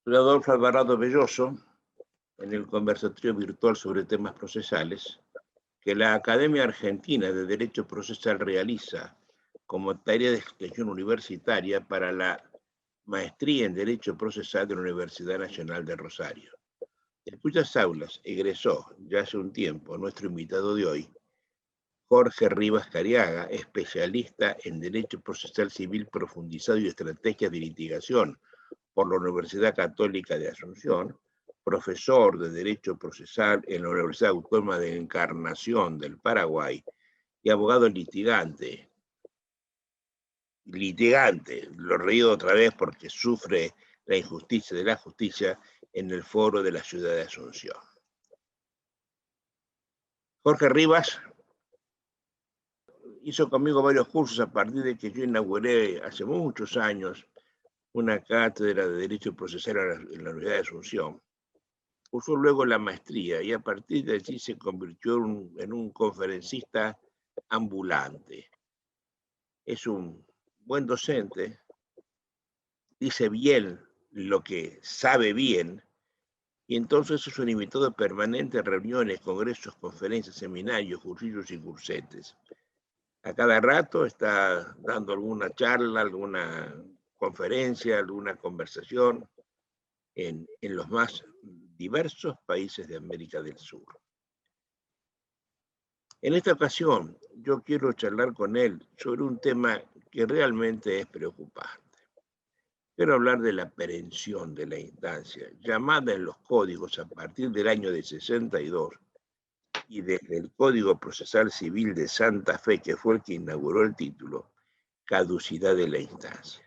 Soy Adolfo Alvarado Belloso, en el conversatorio virtual sobre temas procesales que la Academia Argentina de Derecho Procesal realiza como tarea de extensión universitaria para la maestría en Derecho Procesal de la Universidad Nacional de Rosario, en cuyas aulas egresó ya hace un tiempo nuestro invitado de hoy, Jorge Rivas Cariaga, especialista en Derecho Procesal Civil Profundizado y Estrategias de Litigación por la Universidad Católica de Asunción, profesor de Derecho Procesal en la Universidad Autónoma de Encarnación del Paraguay y abogado litigante, lo he reído otra vez porque sufre la injusticia de la justicia en el foro de la ciudad de Asunción. Jorge Rivas hizo conmigo varios cursos a partir de que yo inauguré hace muchos años una cátedra de Derecho Procesal en la Universidad de Asunción. Cursó luego la maestría y a partir de allí se convirtió en un conferencista ambulante. Es un buen docente, dice bien lo que sabe bien, y entonces es un invitado permanente a reuniones, congresos, conferencias, seminarios, cursillos y cursetes. A cada rato está dando alguna charla, alguna conferencia, alguna conversación en los más diversos países de América del Sur. En esta ocasión, yo quiero charlar con él sobre un tema que realmente es preocupante. Quiero hablar de la perención de la instancia, llamada en los códigos a partir del año de 62 y desde el Código Procesal Civil de Santa Fe, que fue el que inauguró el título, caducidad de la instancia.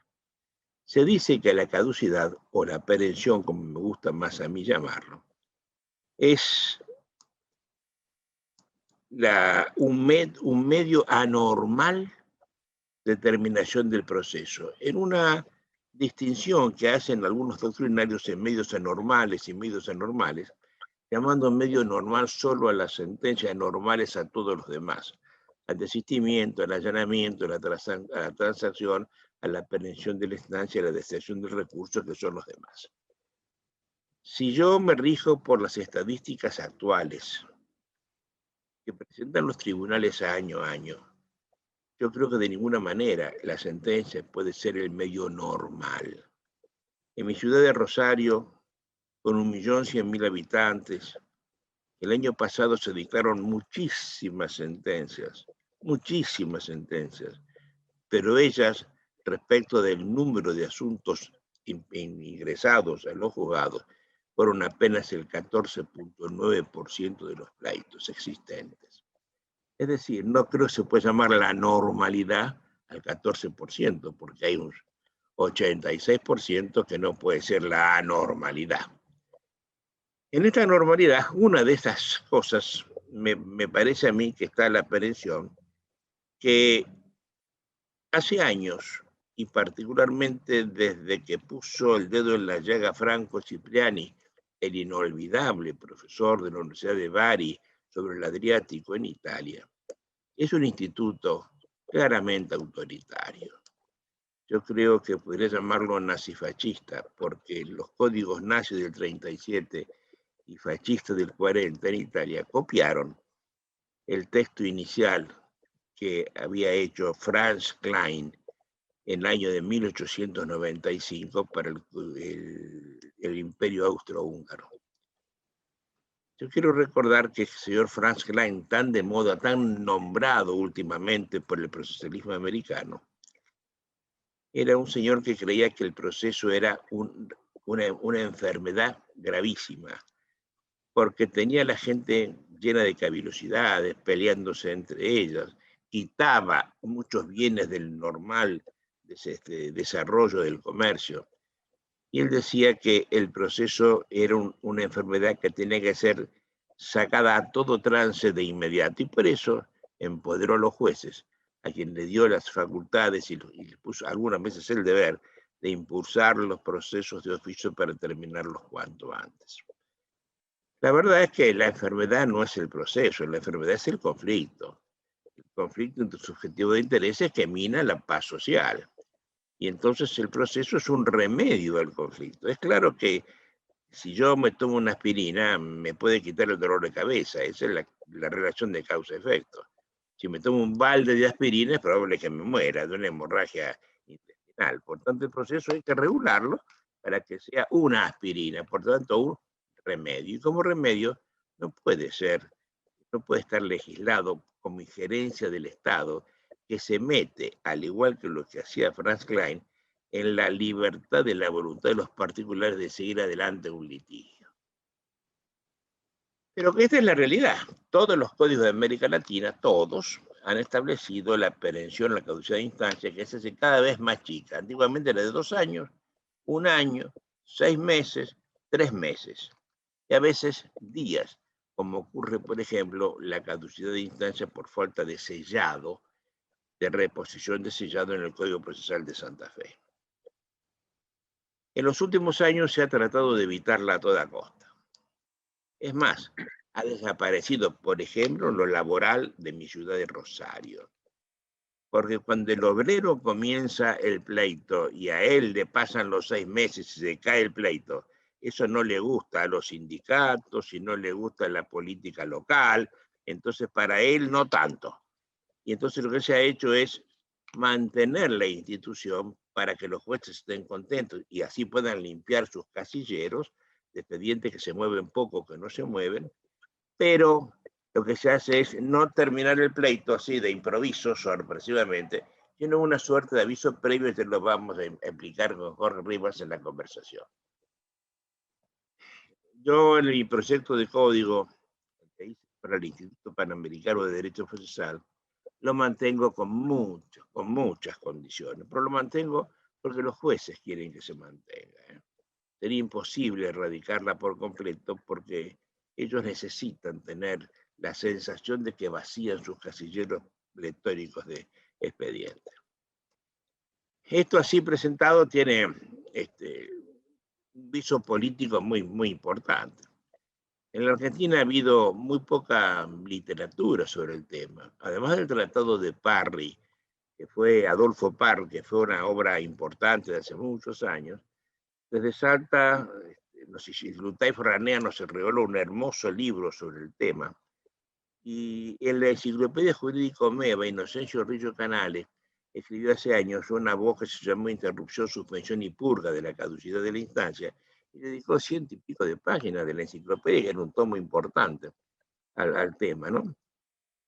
Se dice que la caducidad, o la perención, como me gusta más a mí llamarlo, es un medio anormal de terminación del proceso, en una distinción que hacen algunos doctrinarios en medios anormales y medios anormales, llamando medio normal solo a las sentencias, anormales a todos los demás, al desistimiento, al allanamiento, a la transacción, a la perención de la instancia, a la detención del recurso, que son los demás. Si yo me rijo por las estadísticas actuales que presentan los tribunales año a año, yo creo que de ninguna manera la sentencia puede ser el medio normal. En mi ciudad de Rosario, con 1.100.000 habitantes, el año pasado se dictaron muchísimas sentencias, pero ellas, respecto del número de asuntos ingresados a los juzgados, fueron apenas el 14.9% de los pleitos existentes. Es decir, no creo que se pueda llamar la normalidad al 14%, porque hay un 86% que no puede ser la anormalidad. En esta normalidad, una de esas cosas, me parece a mí que está la perención, que hace años, y particularmente desde que puso el dedo en la llaga Franco Cipriani, el inolvidable profesor de la Universidad de Bari sobre el Adriático en Italia, es un instituto claramente autoritario. Yo creo que podría llamarlo nazifascista, porque los códigos nazis del 37 y fascistas del 40 en Italia copiaron el texto inicial que había hecho Franz Klein en el año de 1895 para el Imperio Austrohúngaro. Yo quiero recordar que el señor Franz Klein, tan de moda, tan nombrado últimamente por el procesalismo americano, era un señor que creía que el proceso era una enfermedad gravísima, porque tenía a la gente llena de cavilosidades, peleándose entre ellas, quitaba muchos bienes del normal desarrollo del comercio. Y él decía que el proceso era una enfermedad que tenía que ser sacada a todo trance de inmediato, y por eso empoderó a los jueces, a quien le dio las facultades y le puso algunas veces el deber de impulsar los procesos de oficio para terminarlos cuanto antes. La verdad es que la enfermedad no es el proceso, la enfermedad es el conflicto. El conflicto entre subjetivo de intereses que mina la paz social. Y entonces el proceso es un remedio al conflicto. Es claro que si yo me tomo una aspirina, me puede quitar el dolor de cabeza. Esa es la relación de causa-efecto. Si me tomo un balde de aspirina, es probable que me muera de una hemorragia intestinal. Por tanto, el proceso hay que regularlo para que sea una aspirina, por tanto, un remedio. Y como remedio, no puede estar legislado como injerencia del Estado, que se mete, al igual que lo que hacía Franz Klein, en la libertad de la voluntad de los particulares de seguir adelante un litigio. Pero que esta es la realidad. Todos los códigos de América Latina, todos, han establecido la perención, la caducidad de instancia, que se hace cada vez más chica. Antiguamente era de 2 años, 1 año, 6 meses, 3 meses, y a veces días, como ocurre, por ejemplo, la caducidad de instancia por falta de sellado, de reposición de sellado en el Código Procesal de Santa Fe. En los últimos años se ha tratado de evitarla a toda costa. Es más, ha desaparecido, por ejemplo, lo laboral de mi ciudad de Rosario. Porque cuando el obrero comienza el pleito y a él le pasan los 6 meses y se cae el pleito, eso no le gusta a los sindicatos y no le gusta a la política local, entonces para él no tanto. Y entonces lo que se ha hecho es mantener la institución para que los jueces estén contentos y así puedan limpiar sus casilleros de expedientes que se mueven poco, que no se mueven, pero lo que se hace es no terminar el pleito así de improviso, sorpresivamente, sino una suerte de aviso previo que lo vamos a explicar con Jorge Rivas en la conversación. Yo en mi proyecto de código que hice para el Instituto Panamericano de Derecho Procesal, lo mantengo con muchas condiciones, pero lo mantengo porque los jueces quieren que se mantenga. Sería imposible erradicarla por completo porque ellos necesitan tener la sensación de que vacían sus casilleros pletóricos de expedientes. Esto así presentado tiene un viso político muy importante. En la Argentina ha habido muy poca literatura sobre el tema. Además del Tratado de Parry, que fue Adolfo Parry, que fue una obra importante de hace muchos años, desde Salta, Lutay Forranea nos regaló un hermoso libro sobre el tema. Y en la Enciclopedia Jurídica Omeva, Inocencio Rillo Canales escribió hace años una voz que se llamó Interrupción, Suspensión y Purga de la caducidad de la instancia, y dedicó 100 y pico de páginas de la enciclopedia, que era un tomo importante al tema, ¿no?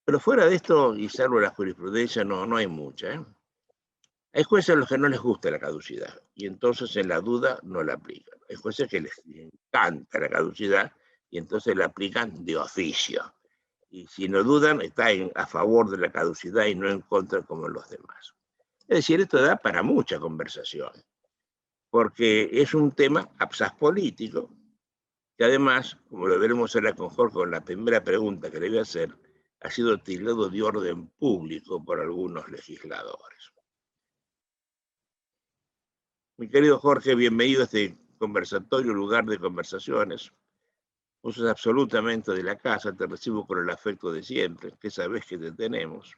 Pero fuera de esto, y salvo la jurisprudencia, no hay mucha, ¿eh? Hay jueces a los que no les gusta la caducidad, y entonces en la duda no la aplican. Hay jueces que les encanta la caducidad, y entonces la aplican de oficio. Y si no dudan, están a favor de la caducidad y no en contra como los demás. Es decir, esto da para mucha conversación, porque es un tema absaz político, que además, como lo veremos ahora con Jorge, con la primera pregunta que le voy a hacer, ha sido tildado de orden público por algunos legisladores. Mi querido Jorge, bienvenido a este conversatorio, lugar de conversaciones. Vos sos absolutamente de la casa, te recibo con el afecto de siempre, que sabés que te tenemos.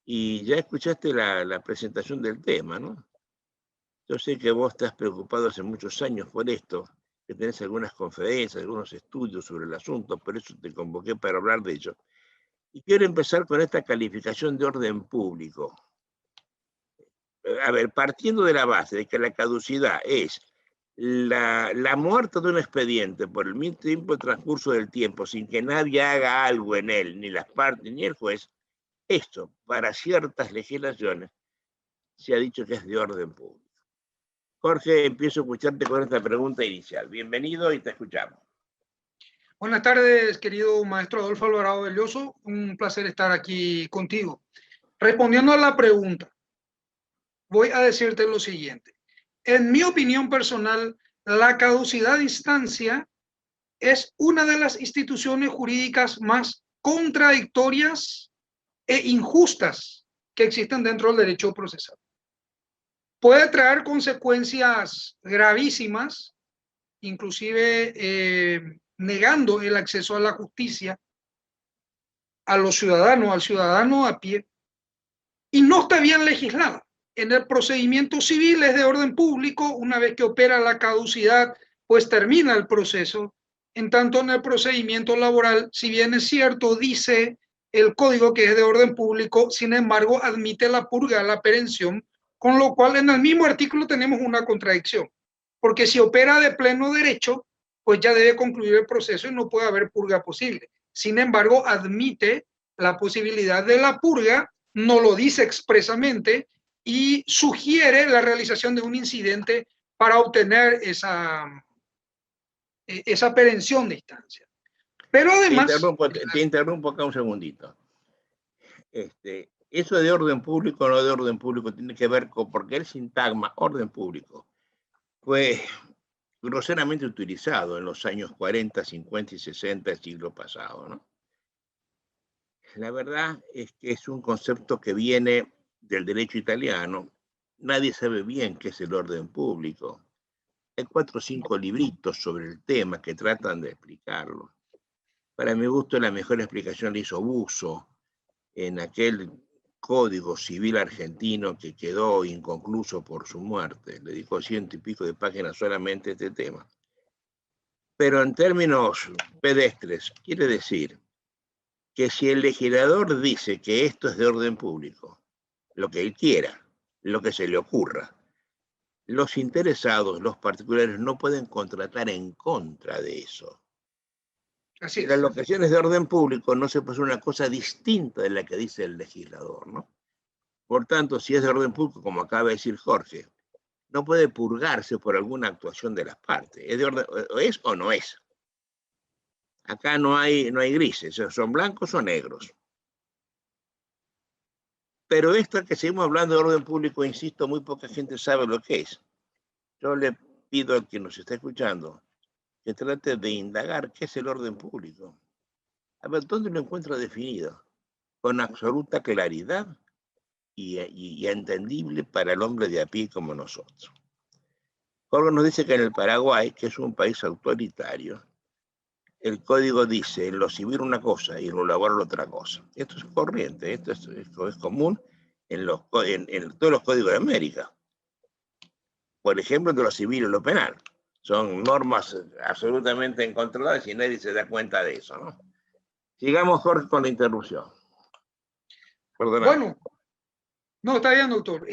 Y ya escuchaste la presentación del tema, ¿no? Yo sé que vos estás preocupado hace muchos años por esto, que tenés algunas conferencias, algunos estudios sobre el asunto, por eso te convoqué para hablar de ello. Y quiero empezar con esta calificación de orden público. A ver, partiendo de la base de que la caducidad es la muerte de un expediente por el mismo tiempo de transcurso del tiempo sin que nadie haga algo en él, ni las partes ni el juez, esto para ciertas legislaciones se ha dicho que es de orden público. Jorge, empiezo a escucharte con esta pregunta inicial. Bienvenido y te escuchamos. Buenas tardes, querido maestro Adolfo Alvarado Belloso. Un placer estar aquí contigo. Respondiendo a la pregunta, voy a decirte lo siguiente. En mi opinión personal, la caducidad de instancia es una de las instituciones jurídicas más contradictorias e injustas que existen dentro del derecho procesal. Puede traer consecuencias gravísimas, inclusive negando el acceso a la justicia a los ciudadanos, al ciudadano a pie, y no está bien legislada. En el procedimiento civil es de orden público, una vez que opera la caducidad, pues termina el proceso. En tanto, en el procedimiento laboral, si bien es cierto, dice el código que es de orden público, sin embargo, admite la purga, la perención, con lo cual en el mismo artículo tenemos una contradicción, porque si opera de pleno derecho, pues ya debe concluir el proceso y no puede haber purga posible. Sin embargo, admite la posibilidad de la purga, no lo dice expresamente, y sugiere la realización de un incidente para obtener esa perención de instancia. Pero además... Te interrumpo acá un segundito. Eso de orden público o no de orden público tiene que ver con, porque el sintagma orden público fue groseramente utilizado en los años 40, 50 y 60 del siglo pasado, ¿no? La verdad es que es un concepto que viene del derecho italiano. Nadie sabe bien qué es el orden público. Hay 4 o 5 libritos sobre el tema que tratan de explicarlo. Para mi gusto, la mejor explicación la hizo Busso en aquel Código Civil argentino que quedó inconcluso por su muerte. Le dedicó 100 y pico de páginas solamente a este tema. Pero en términos pedestres, quiere decir que si el legislador dice que esto es de orden público, lo que él quiera, lo que se le ocurra, los interesados, los particulares, no pueden contratar en contra de eso. Así En las es. locaciones de orden público no se puede hacer una cosa distinta de la que dice el legislador, ¿no? Por tanto, si es de orden público, como acaba de decir Jorge, no puede purgarse por alguna actuación de las partes. ¿Es de orden, es o no es? Acá no hay grises, son blancos o negros. Pero esta que seguimos hablando de orden público, insisto, muy poca gente sabe lo que es. Yo le pido al que nos está escuchando que trate de indagar qué es el orden público. A ver, ¿dónde lo encuentra definido? Con absoluta claridad y entendible para el hombre de a pie como nosotros. Jorge nos dice que en el Paraguay, que es un país autoritario, el código dice en lo civil una cosa y en lo laboral otra cosa. Esto es corriente, esto es común en todos los códigos de América. Por ejemplo, de lo civil y lo penal. Son normas absolutamente encontroladas y nadie se da cuenta de eso, ¿no? Sigamos, Jorge, con la interrupción. Perdona. Bueno, no, está bien, doctor.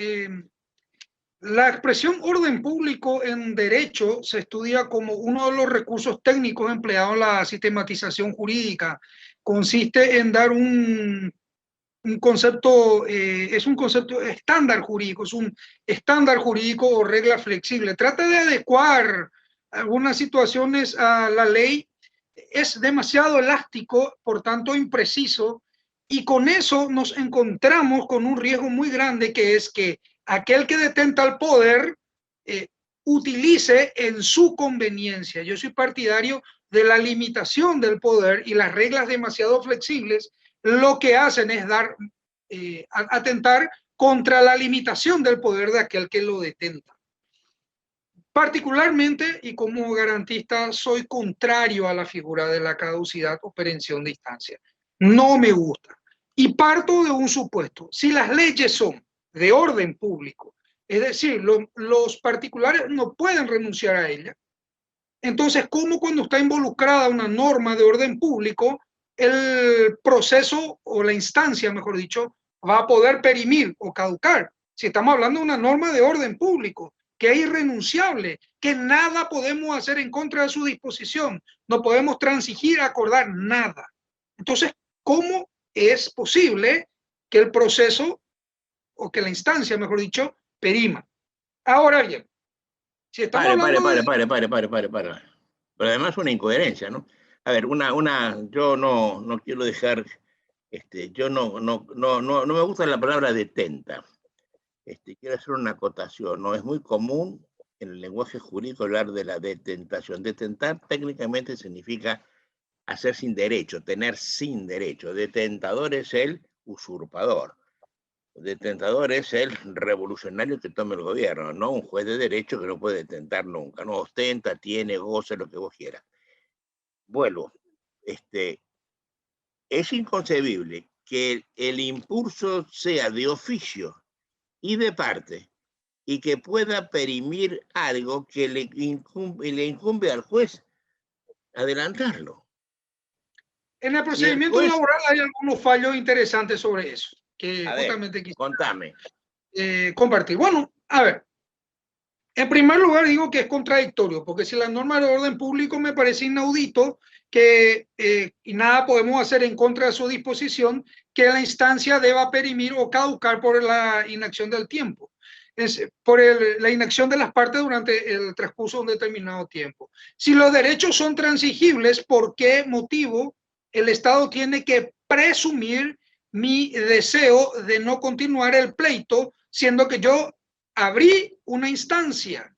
La expresión orden público en derecho se estudia como uno de los recursos técnicos empleados en la sistematización jurídica. Consiste en dar un concepto, es un concepto estándar jurídico, es un estándar jurídico o regla flexible. Trata de adecuar algunas situaciones a la ley, es demasiado elástico, por tanto impreciso, y con eso nos encontramos con un riesgo muy grande, que es que aquel que detenta el poder utilice en su conveniencia. Yo soy partidario de la limitación del poder, y las reglas demasiado flexibles lo que hacen es atentar contra la limitación del poder de aquel que lo detenta. Particularmente, y como garantista, soy contrario a la figura de la caducidad o perención de instancia. No me gusta. Y parto de un supuesto. Si las leyes son de orden público, es decir, los particulares no pueden renunciar a ellas, entonces, ¿cómo cuando está involucrada una norma de orden público, el proceso o la instancia, mejor dicho, va a poder perimir o caducar? Si estamos hablando de una norma de orden público, que es irrenunciable, que nada podemos hacer en contra de su disposición, no podemos transigir, acordar nada. Entonces, ¿cómo es posible que el proceso, o que la instancia, mejor dicho, perima? Ahora bien, si estamos hablando Pare. Pero además una incoherencia, ¿no? A ver, yo no quiero dejar, yo no me gusta la palabra detenta. Quiero hacer una acotación, ¿no? Es muy común en el lenguaje jurídico hablar de la detentación. Detentar técnicamente significa hacer sin derecho, tener sin derecho. Detentador es el usurpador. Detentador es el revolucionario que toma el gobierno, no un juez de derecho que no puede detentar nunca. No ostenta, tiene, goza, lo que vos quieras. Vuelvo. Es inconcebible que el impulso sea de oficio y de parte, y que pueda perimir algo que le incumbe al juez adelantarlo. En el Si el procedimiento juez, laboral hay algunos fallos interesantes sobre eso, que a ver, justamente quisiera contame. compartir. Bueno, a ver, en primer lugar digo que es contradictorio, porque si la norma de orden público me parece inaudito que, y nada podemos hacer en contra de su disposición, que la instancia deba perimir o caducar por la inacción del tiempo. Por la inacción de las partes durante el transcurso de un determinado tiempo. Si los derechos son transigibles, ¿por qué motivo el Estado tiene que presumir mi deseo de no continuar el pleito, siendo que yo abrí una instancia?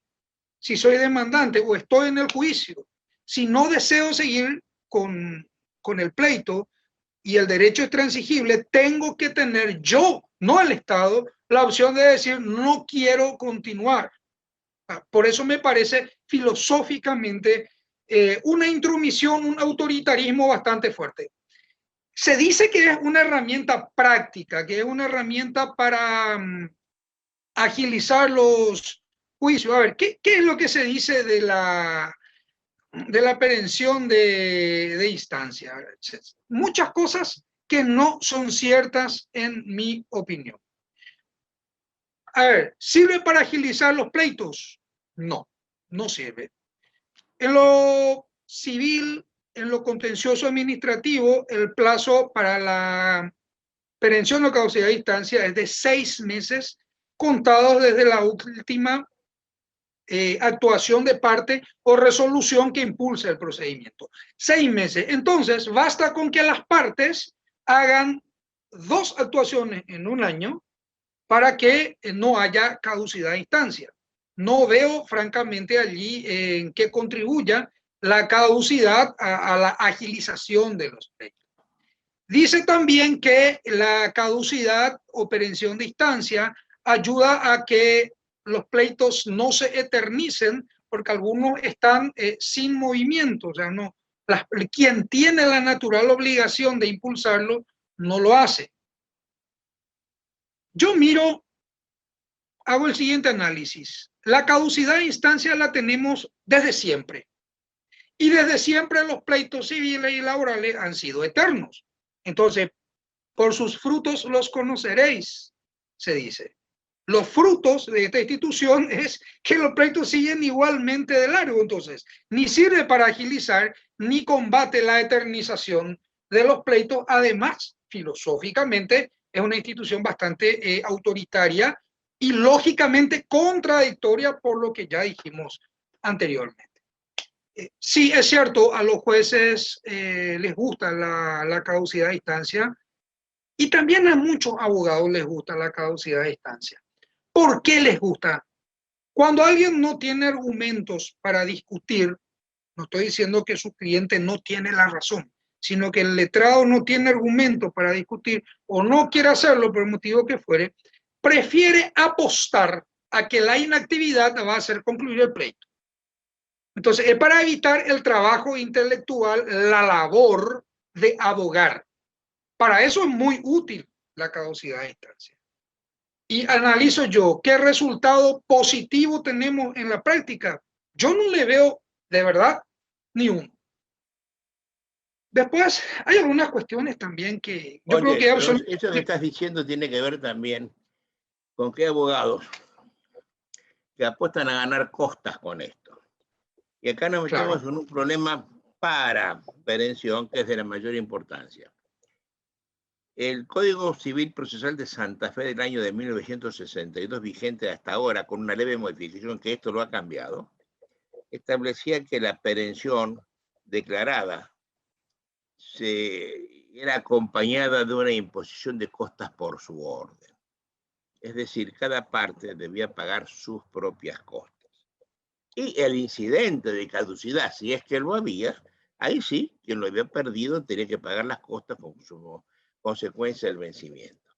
Si soy demandante o estoy en el juicio, si no deseo seguir con el pleito y el derecho es transigible, tengo que tener yo, no el Estado, la opción de decir no quiero continuar. Por eso me parece filosóficamente una intromisión, un autoritarismo bastante fuerte. Se dice que es una herramienta práctica, que es una herramienta para agilizar los juicios. A ver, ¿qué es lo que se dice de la aprehensión de instancia? Muchas cosas que no son ciertas en mi opinión. A ver, ¿sirve para agilizar los pleitos? No, no sirve. En lo civil, en lo contencioso administrativo, el plazo para la perención o caducidad de instancia es de 6 meses contados desde la última actuación de parte o resolución que impulse el procedimiento. 6 meses. Entonces, basta con que las partes hagan 2 actuaciones en un año para que no haya caducidad de instancia. No veo, francamente, allí en qué contribuya la caducidad a la agilización de los pleitos. Dice también que la caducidad o perención de instancia ayuda a que los pleitos no se eternicen, porque algunos están sin movimiento, o sea, no, quien tiene la natural obligación de impulsarlo no lo hace. Yo miro, hago el siguiente análisis. La caducidad de instancia la tenemos desde siempre. Y desde siempre los pleitos civiles y laborales han sido eternos. Entonces, por sus frutos los conoceréis, se dice. Los frutos de esta institución es que los pleitos siguen igualmente de largo. Entonces, ni sirve para agilizar, ni combate la eternización de los pleitos. Además, filosóficamente, es una institución bastante autoritaria y lógicamente contradictoria por lo que ya dijimos anteriormente. Sí, es cierto, a los jueces les gusta la caducidad de instancia y también a muchos abogados les gusta la caducidad de instancia. ¿Por qué les gusta? Cuando alguien no tiene argumentos para discutir, no estoy diciendo que su cliente no tiene la razón, sino que el letrado no tiene argumentos para discutir o no quiere hacerlo por el motivo que fuere, prefiere apostar a que la inactividad va a hacer concluir el pleito. Entonces, es para evitar el trabajo intelectual, la labor de abogar. Para eso es muy útil la caducidad de instancia. Y analizo yo qué resultado positivo tenemos en la práctica. Yo no le veo de verdad ni uno. Después hay algunas cuestiones también que yo creo que eso que estás diciendo tiene que ver también con que hay abogados que apuestan a ganar costas con esto. Y acá nos metemos en un problema para perención que es de la mayor importancia. El Código Civil Procesal de Santa Fe del año de 1962, vigente hasta ahora, con una leve modificación que esto lo ha cambiado, establecía que la perención declarada era acompañada de una imposición de costas por su orden. Es decir, cada parte debía pagar sus propias costas. Y el incidente de caducidad, si es que lo había, ahí sí, quien lo había perdido tenía que pagar las costas con su consecuencia del vencimiento.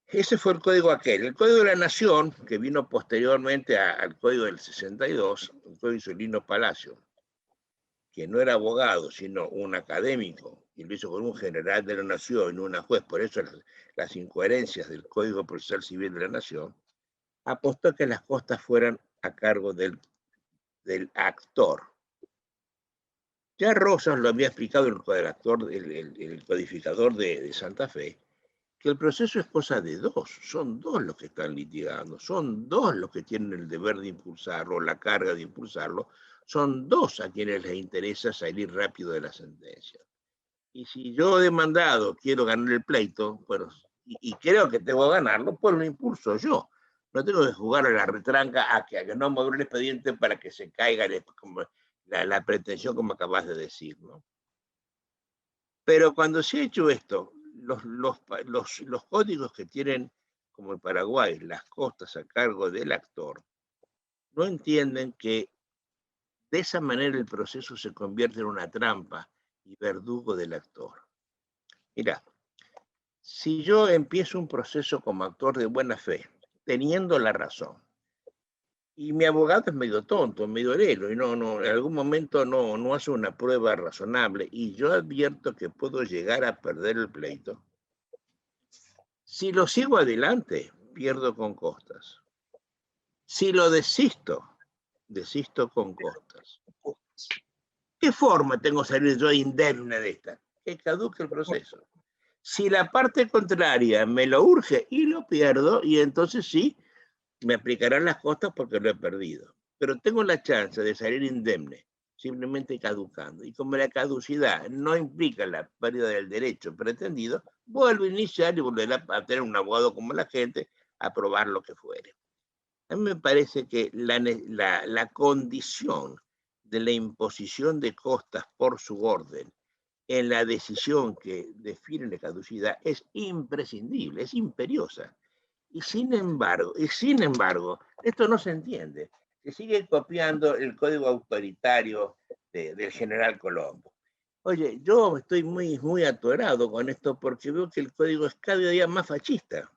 Ese fue el código aquel. El Código de la Nación, que vino posteriormente al Código del 62, el Código Solino Palacio, que no era abogado, sino un académico y lo hizo con un general de la Nación y una juez, por eso las incoherencias del Código Procesal Civil de la Nación, apostó que las costas fueran a cargo del actor. Ya Rosas lo había explicado el codificador de Santa Fe, que el proceso es cosa de dos, son dos los que están litigando, son dos los que tienen el deber de impulsarlo, la carga de impulsarlo, son dos a quienes les interesa salir rápido de la sentencia. Y si yo demandado quiero ganar el pleito, bueno, y creo que tengo que ganarlo, pues lo impulso yo. No tengo que jugar a la retranca a que no mover el expediente para que se caiga la pretensión, como acabas de decir, ¿no? Pero cuando se ha hecho esto, los códigos que tienen, como el Paraguay, las costas a cargo del actor, no entienden que de esa manera el proceso se convierte en una trampa y verdugo del actor. Mira, si yo empiezo un proceso como actor de buena fe, teniendo la razón, y mi abogado es medio tonto, medio lelo, y en algún momento no hace una prueba razonable, y yo advierto que puedo llegar a perder el pleito, si lo sigo adelante, pierdo con costas. Si lo desisto con costas. ¿Qué forma tengo de salir yo indemne de esta? Que caduque el proceso. Si la parte contraria me lo urge y lo pierdo, y entonces sí, me aplicarán las costas porque lo he perdido. Pero tengo la chance de salir indemne, simplemente caducando. Y como la caducidad no implica la pérdida del derecho pretendido, vuelvo a iniciar y volveré a tener un abogado como la gente a probar lo que fuere. A mí me parece que la condición de la imposición de costas por su orden en la decisión que define la caducidad es imprescindible, es imperiosa. Y sin embargo, esto no se entiende. Se sigue copiando el código autoritario del general Colombo. Oye, yo estoy muy atorado con esto porque veo que el código es cada día más fascista.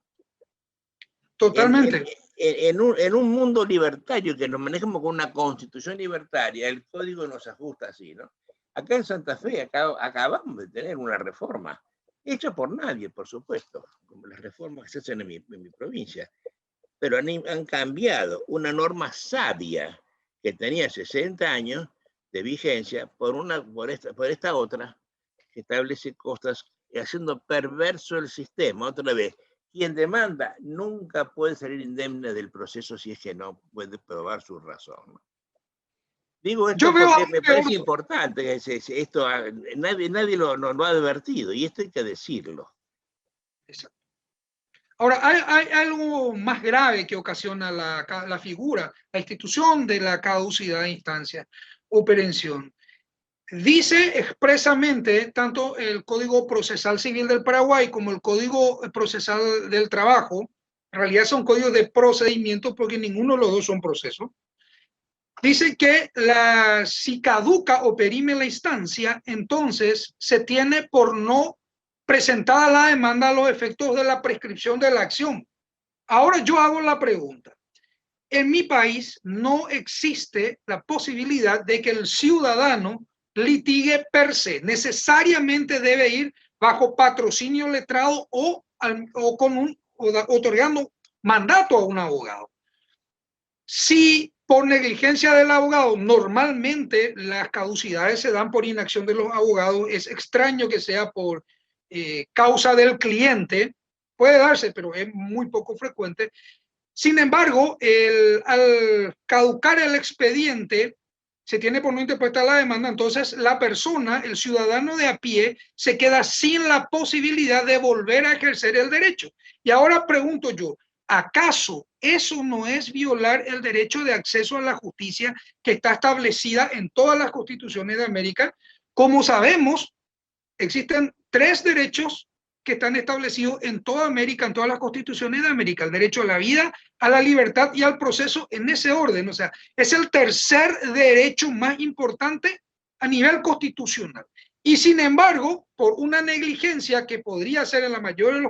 Totalmente. En un mundo libertario que nos manejamos con una constitución libertaria, el código nos ajusta así, ¿no? Acá en Santa Fe acabamos de tener una reforma, hecha por nadie, por supuesto, como las reformas que se hacen en mi provincia, pero han cambiado una norma sabia que tenía 60 años de vigencia por esta otra que establece costas, haciendo perverso el sistema. Otra vez, quien demanda nunca puede salir indemne del proceso si es que no puede probar su razón. Digo esto porque me parece importante que esto nadie lo ha advertido y esto hay que decirlo. Exacto. Ahora, hay algo más grave que ocasiona la figura, la institución de la caducidad de instancia o perención. Dice expresamente tanto el Código Procesal Civil del Paraguay como el Código Procesal del Trabajo, en realidad son códigos de procedimiento porque ninguno de los dos son procesos. Dice que si caduca o perime la instancia, entonces se tiene por no presentada la demanda a los efectos de la prescripción de la acción. Ahora yo hago la pregunta. En mi país no existe la posibilidad de que el ciudadano litigue per se. Necesariamente debe ir bajo patrocinio letrado o otorgando mandato a un abogado. Si por negligencia del abogado, normalmente las caducidades se dan por inacción de los abogados. Es extraño que sea por causa del cliente. Puede darse, pero es muy poco frecuente. Sin embargo, al caducar el expediente, se tiene por no interpretar la demanda, entonces la persona, el ciudadano de a pie, se queda sin la posibilidad de volver a ejercer el derecho. Y ahora pregunto yo, ¿acaso eso no es violar el derecho de acceso a la justicia que está establecida en todas las constituciones de América? Como sabemos, existen 3 derechos que están establecidos en toda América, en todas las constituciones de América: el derecho a la vida, a la libertad y al proceso, en ese orden. O sea, es el tercer derecho más importante a nivel constitucional. Y sin embargo, por una negligencia que podría ser en la mayoría de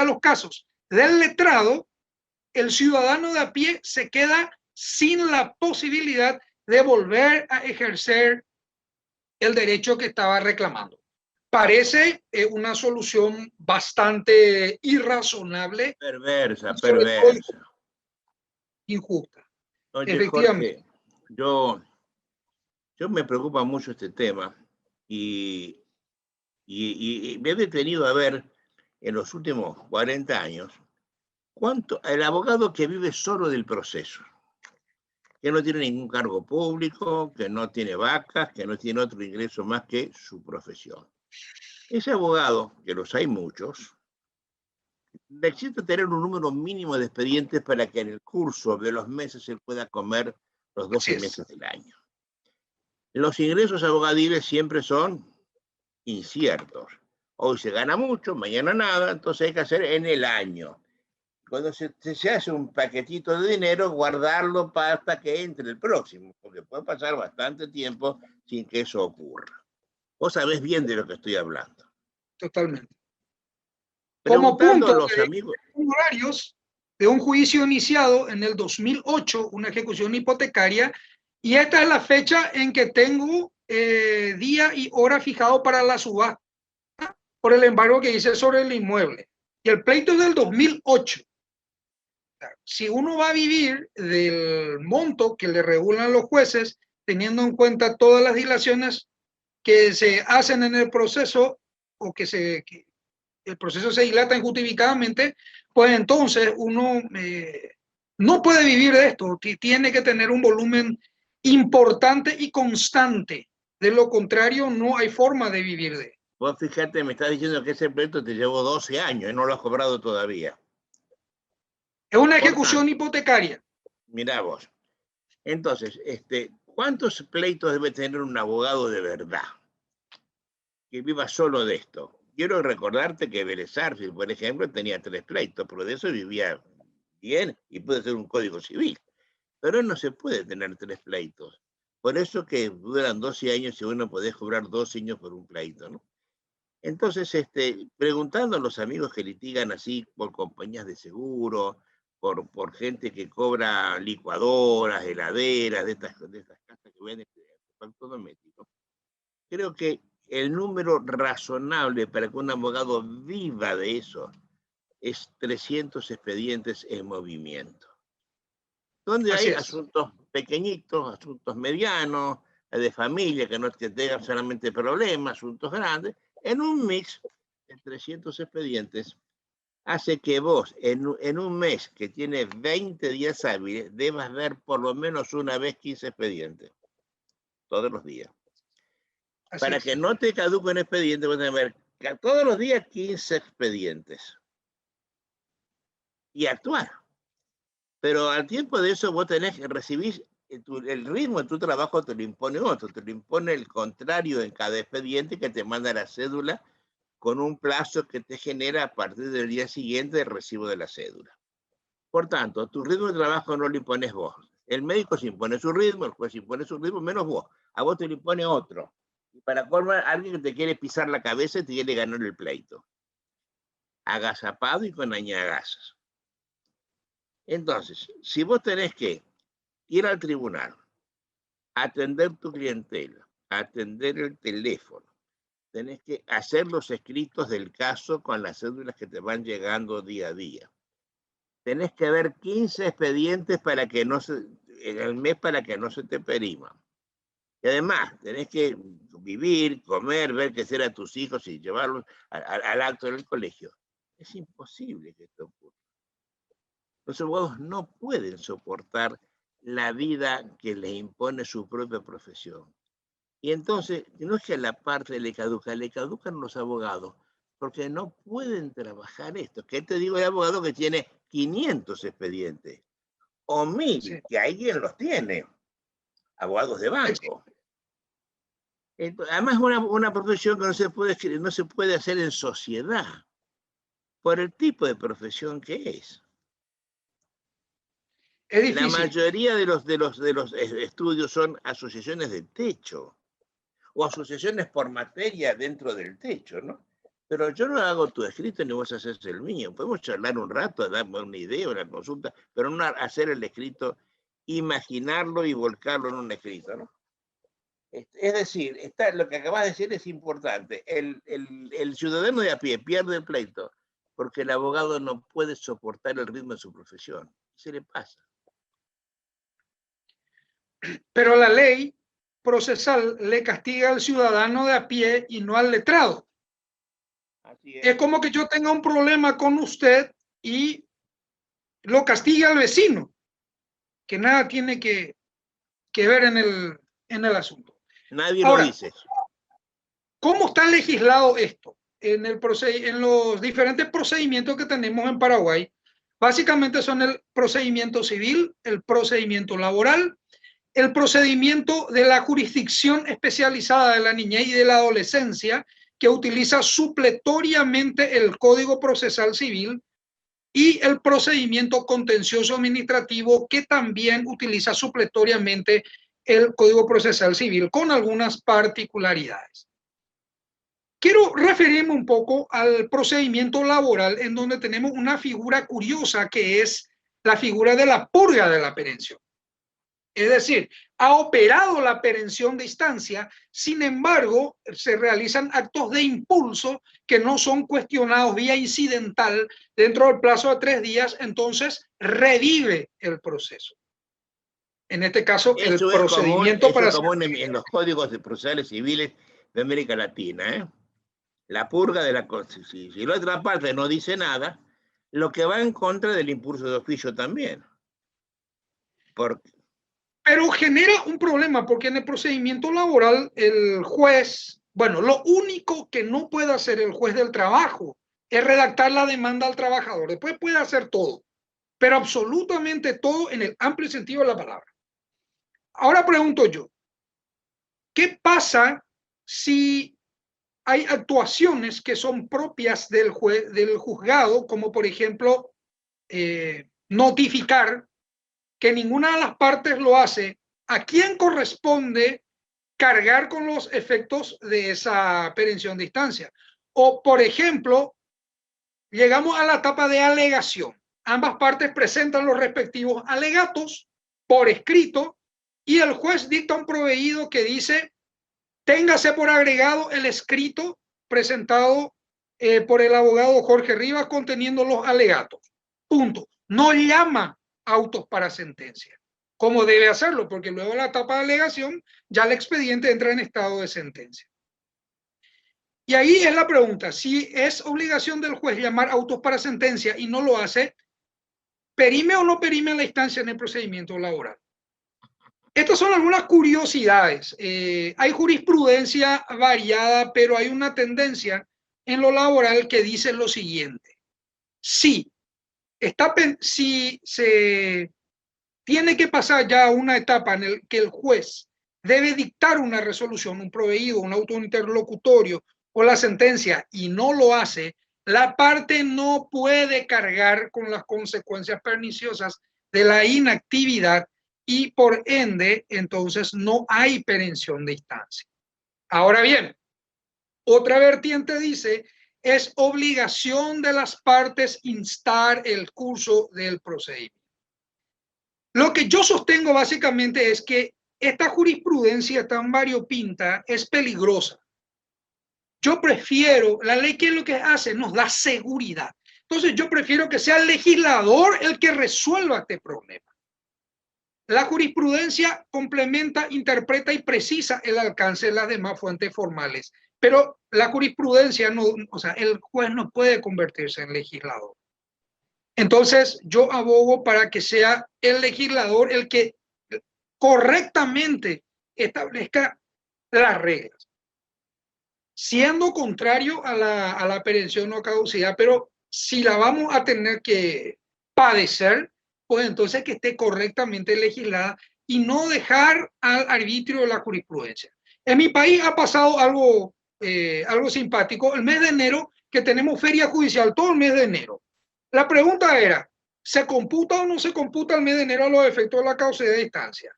los casos del letrado, el ciudadano de a pie se queda sin la posibilidad de volver a ejercer el derecho que estaba reclamando. parece una solución bastante irrazonable Perversa, y sobre todo perversa. injusta. Oye, Efectivamente. Jorge, yo me preocupa mucho este tema y, y me he detenido a ver en los últimos 40 años cuánto el abogado que vive solo del proceso, que no tiene ningún cargo público, que no tiene vacas, que no tiene otro ingreso más que su profesión. Ese abogado, que los hay muchos, necesita tener un número mínimo de expedientes para que en el curso de los meses él pueda comer los 12 meses del año. Los ingresos abogadiles siempre son inciertos. Hoy se gana mucho, mañana nada, entonces hay que hacer en el año. Cuando se hace un paquetito de dinero, guardarlo hasta que entre el próximo, porque puede pasar bastante tiempo sin que eso ocurra. Vos sabés bien de lo que estoy hablando. Totalmente. Como Preguntando punto a los amigos. Horarios de un juicio iniciado en el 2008, una ejecución hipotecaria, y esta es la fecha en que tengo día y hora fijado para la subasta por el embargo que hice sobre el inmueble. Y el pleito es del 2008. Si uno va a vivir del monto que le regulan los jueces, teniendo en cuenta todas las dilaciones que se hacen en el proceso o que el proceso se dilata injustificadamente, pues entonces uno no puede vivir de esto, tiene que tener un volumen importante y constante. De lo contrario, no hay forma de vivir de esto. Vos fíjate, me estás diciendo que ese pleito te llevó 12 años y no lo has cobrado todavía. Es una ejecución hipotecaria. Mirá vos. Entonces, ¿cuántos pleitos debe tener un abogado de verdad que viva solo de esto? Quiero recordarte que Vélez Sarsfield, por ejemplo, tenía 3 pleitos, pero de eso vivía bien y puede ser un código civil. Pero no se puede tener 3 pleitos. Por eso que duran 12 años y uno puede cobrar 2 años por un pleito, ¿no? Entonces, preguntando a los amigos que litigan así por compañías de seguro, por gente que cobra licuadoras, heladeras, de estas casas que venden electrodomésticos, creo que el número razonable para que un abogado viva de eso es 300 expedientes en movimiento, donde hay asuntos pequeñitos, asuntos medianos, de familia que no tengan solamente problemas, asuntos grandes, en un mix de 300 expedientes, hace que vos en un mes que tiene 20 días hábiles debas ver por lo menos una vez 15 expedientes, todos los días. Para que no te caduque un expediente, vas a ver todos los días 15 expedientes. Y actuar. Pero al tiempo de eso vos tenés que recibir el ritmo de tu trabajo, te lo impone otro, te lo impone el contrario en cada expediente que te manda la cédula con un plazo que te genera a partir del día siguiente el recibo de la cédula. Por tanto, tu ritmo de trabajo no lo impones vos. El médico se impone su ritmo, el juez impone su ritmo, menos vos. A vos te lo impone otro. Y para colmar, alguien que te quiere pisar la cabeza y te quiere ganar el pleito. Agazapado y con añagazos. Entonces, si vos tenés que ir al tribunal, atender tu clientela, atender el teléfono, tenés que hacer los escritos del caso con las cédulas que te van llegando día a día. Tenés que ver 15 expedientes para que no se, en el mes para que no se te periman. Y además, tenés que vivir, comer, ver crecer a tus hijos y llevarlos al acto del colegio. Es imposible que esto ocurra. Los abogados no pueden soportar la vida que les impone su propia profesión. Y entonces, no es que a la parte le caducan los abogados, porque no pueden trabajar esto. ¿Qué te digo de abogado que tiene 500 expedientes? O 1000, que alguien los tiene. Abogados de banco. Además, una profesión que no se puede hacer en sociedad, por el tipo de profesión que es. Es difícil. La mayoría de los estudios son asociaciones de techo o asociaciones por materia dentro del techo, ¿no? Pero yo no hago tu escrito ni vos haces el mío. Podemos charlar un rato, darme una idea, una consulta, pero no hacer el escrito, imaginarlo y volcarlo en un escrito, ¿no? Es decir, lo que acabas de decir es importante. El ciudadano de a pie pierde el pleito porque el abogado no puede soportar el ritmo de su profesión. Se le pasa. Pero la ley procesal le castiga al ciudadano de a pie y no al letrado. Así es como que yo tenga un problema con usted y lo castigue al vecino, que nada tiene que ver en el asunto. Nadie Ahora, lo dice. ¿cómo está legislado esto? En los diferentes procedimientos que tenemos en Paraguay, básicamente son el procedimiento civil, el procedimiento laboral, el procedimiento de la jurisdicción especializada de la niñez y de la adolescencia, que utiliza supletoriamente el Código Procesal Civil, y el procedimiento contencioso administrativo, que también utiliza supletoriamente el Código Procesal Civil, con algunas particularidades. Quiero referirme un poco al procedimiento laboral, en donde tenemos una figura curiosa, que es la figura de la purga de la aprehensión. Es decir, ha operado la aprehensión de instancia, sin embargo, se realizan actos de impulso que no son cuestionados vía incidental dentro del plazo de 3 días, entonces revive el proceso. En este caso, el procedimiento para... Eso es común en los códigos de procesales civiles de América Latina, ¿eh? La purga de la Constitución. Si la otra parte no dice nada, lo que va en contra del impulso de oficio también. Pero genera un problema, porque en el procedimiento laboral el juez, bueno, lo único que no puede hacer el juez del trabajo es redactar la demanda al trabajador. Después puede hacer todo, pero absolutamente todo en el amplio sentido de la palabra. Ahora pregunto yo, ¿qué pasa si hay actuaciones que son propias del juzgado, como por ejemplo notificar que ninguna de las partes lo hace? ¿A quién corresponde cargar con los efectos de esa aprehensión de instancia? O, por ejemplo, llegamos a la etapa de alegación. Ambas partes presentan los respectivos alegatos por escrito y el juez dicta un proveído que dice: téngase por agregado el escrito presentado por el abogado Jorge Rivas conteniendo los alegatos. Punto. No llama autos para sentencia, como debe hacerlo, porque luego en la etapa de alegación ya el expediente entra en estado de sentencia. Y ahí es la pregunta: si es obligación del juez llamar autos para sentencia y no lo hace, ¿perime o no perime la instancia en el procedimiento laboral? Estas son algunas curiosidades. Hay jurisprudencia variada, pero hay una tendencia en lo laboral que dice lo siguiente: si se tiene que pasar ya a una etapa en la que el juez debe dictar una resolución, un proveído, un auto interlocutorio o la sentencia, y no lo hace, la parte no puede cargar con las consecuencias perniciosas de la inactividad, y por ende, entonces no hay perención de instancia. Ahora bien, otra vertiente dice: es obligación de las partes instar el curso del procedimiento. Lo que yo sostengo básicamente es que esta jurisprudencia tan variopinta es peligrosa. Yo prefiero, la ley, ¿qué es lo que hace? Nos da seguridad. Entonces yo prefiero que sea el legislador el que resuelva este problema. La jurisprudencia complementa, interpreta y precisa el alcance de las demás fuentes formales, pero la jurisprudencia no, o sea, el juez no puede convertirse en legislador. Entonces yo abogo para que sea el legislador el que correctamente establezca las reglas, siendo contrario a la aprehensión o caducidad. Pero si la vamos a tener que padecer, pues entonces que esté correctamente legislada y no dejar al arbitrio de la jurisprudencia. En mi país ha pasado algo simpático. El mes de enero, que tenemos feria judicial todo el mes de enero, la pregunta era: ¿se computa o no se computa el mes de enero a los efectos de la caducidad de instancia?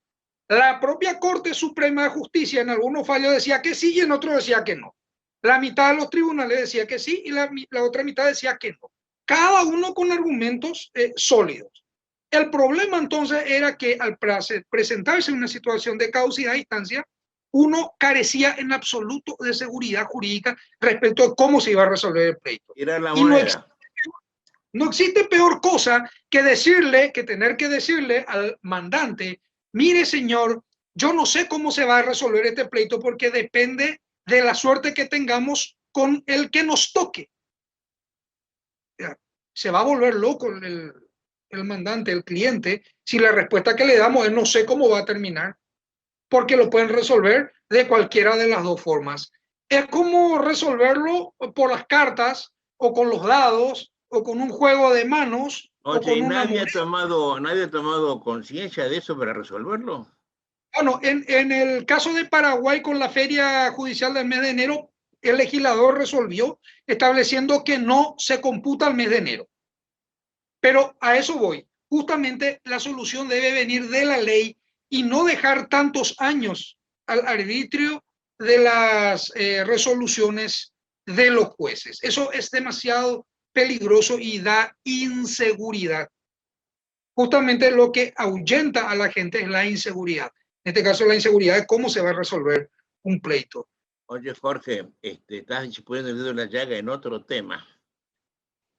La propia Corte Suprema de Justicia en algunos fallos decía que sí y en otros decía que no. La mitad de los tribunales decía que sí y la otra mitad decía que no. Cada uno con argumentos sólidos. El problema entonces era que al presentarse una situación de caducidad de instancia, uno carecía en absoluto de seguridad jurídica respecto a cómo se iba a resolver el pleito. Era la moneda. No existe peor cosa que decirle, que tener que decirle al mandante, mire señor, yo no sé cómo se va a resolver este pleito porque depende de la suerte que tengamos con el que nos toque. Se va a volver loco el mandante, el cliente, si la respuesta que le damos es no sé cómo va a terminar, porque lo pueden resolver de cualquiera de las dos formas. Es como resolverlo por las cartas o con los dados o con un juego de manos. Oye, o con una nadie ha tomado conciencia de eso para resolverlo. Bueno, en el caso de Paraguay con la feria judicial del mes de enero, el legislador resolvió estableciendo que no se computa el mes de enero. Pero a eso voy. Justamente la solución debe venir de la ley y no dejar tantos años al arbitrio de las resoluciones de los jueces. Eso es demasiado peligroso y da inseguridad. Justamente lo que ahuyenta a la gente es la inseguridad. En este caso, la inseguridad de cómo se va a resolver un pleito. Oye, Jorge, estás poniendo el dedo en la llaga en otro tema,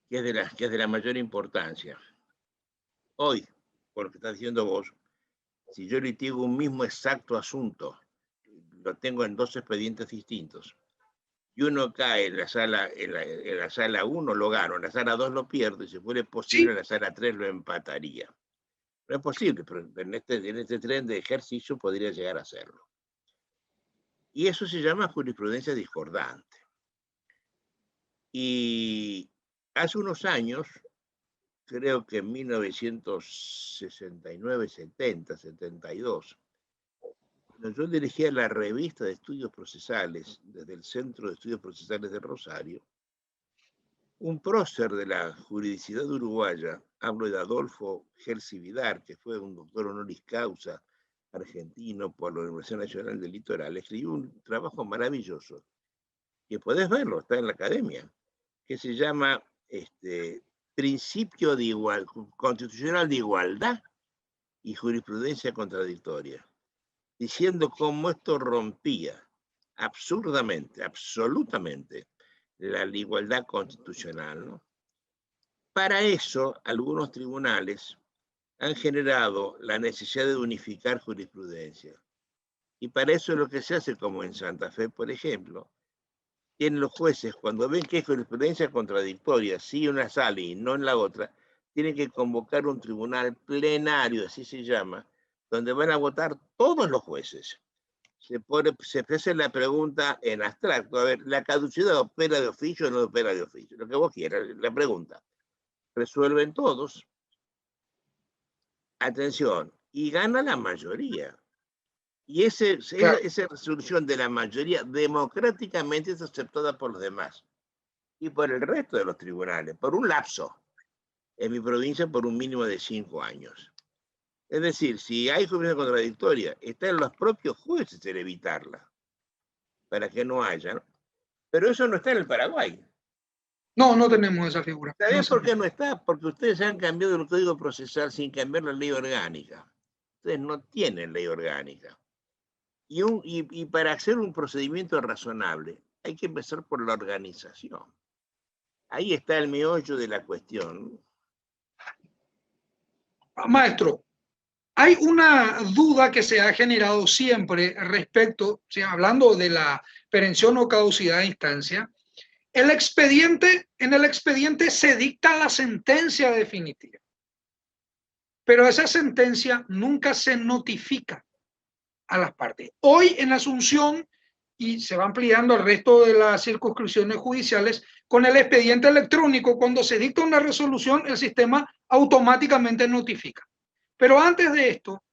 que es de la mayor importancia. Hoy, por lo que estás diciendo vos, si yo litigo un mismo exacto asunto, lo tengo en dos expedientes distintos, y uno cae en la sala 1 lo gano, en la sala 2 lo pierdo, y si fuera posible, en la sala 3 lo empataría. No es posible, pero en este tren de ejercicio podría llegar a hacerlo. Y eso se llama jurisprudencia discordante. Y hace unos años, creo que en 1969, 70, 72, yo dirigía la revista de estudios procesales desde el Centro de Estudios Procesales de Rosario. Un prócer de la juridicidad uruguaya, hablo de Adolfo Gersi Vidar, que fue un doctor honoris causa argentino por la Universidad Nacional del Litoral, escribió un trabajo maravilloso, que podés verlo, está en la academia, que se llama Principio Constitucional de Igualdad y Jurisprudencia Contradictoria, diciendo cómo esto rompía absurdamente, absolutamente, la igualdad constitucional, ¿no? Para eso, algunos tribunales han generado la necesidad de unificar jurisprudencia. Y para eso es lo que se hace, como en Santa Fe, por ejemplo, tienen los jueces, cuando ven que es jurisprudencia contradictoria, sí en una sala y no en la otra, tienen que convocar un tribunal plenario, así se llama, donde van a votar todos los jueces. Se hace la pregunta en abstracto, a ver, ¿la caducidad opera de oficio o no opera de oficio? Lo que vos quieras, la pregunta. Resuelven todos. Atención, y gana la mayoría. Y esa resolución de la mayoría democráticamente es aceptada por los demás y por el resto de los tribunales, por un lapso. En mi provincia, por un mínimo de 5 años. Es decir, si hay jurisprudencia contradictoria, está en los propios jueces el evitarla, para que no haya, ¿no? Pero eso no está en el Paraguay. No, no tenemos esa figura. ¿Sabés por qué no está? Porque ustedes han cambiado el código procesal sin cambiar la ley orgánica. Ustedes no tienen ley orgánica. Y para hacer un procedimiento razonable, hay que empezar por la organización. Ahí está el meollo de la cuestión. Maestro, hay una duda que se ha generado siempre respecto, hablando de la perención o caducidad de instancia. En el expediente se dicta la sentencia definitiva, pero esa sentencia nunca se notifica a las partes. Hoy en Asunción, y se va ampliando al resto de las circunscripciones judiciales, con el expediente electrónico, cuando se dicta una resolución, el sistema automáticamente notifica. Pero antes de esto,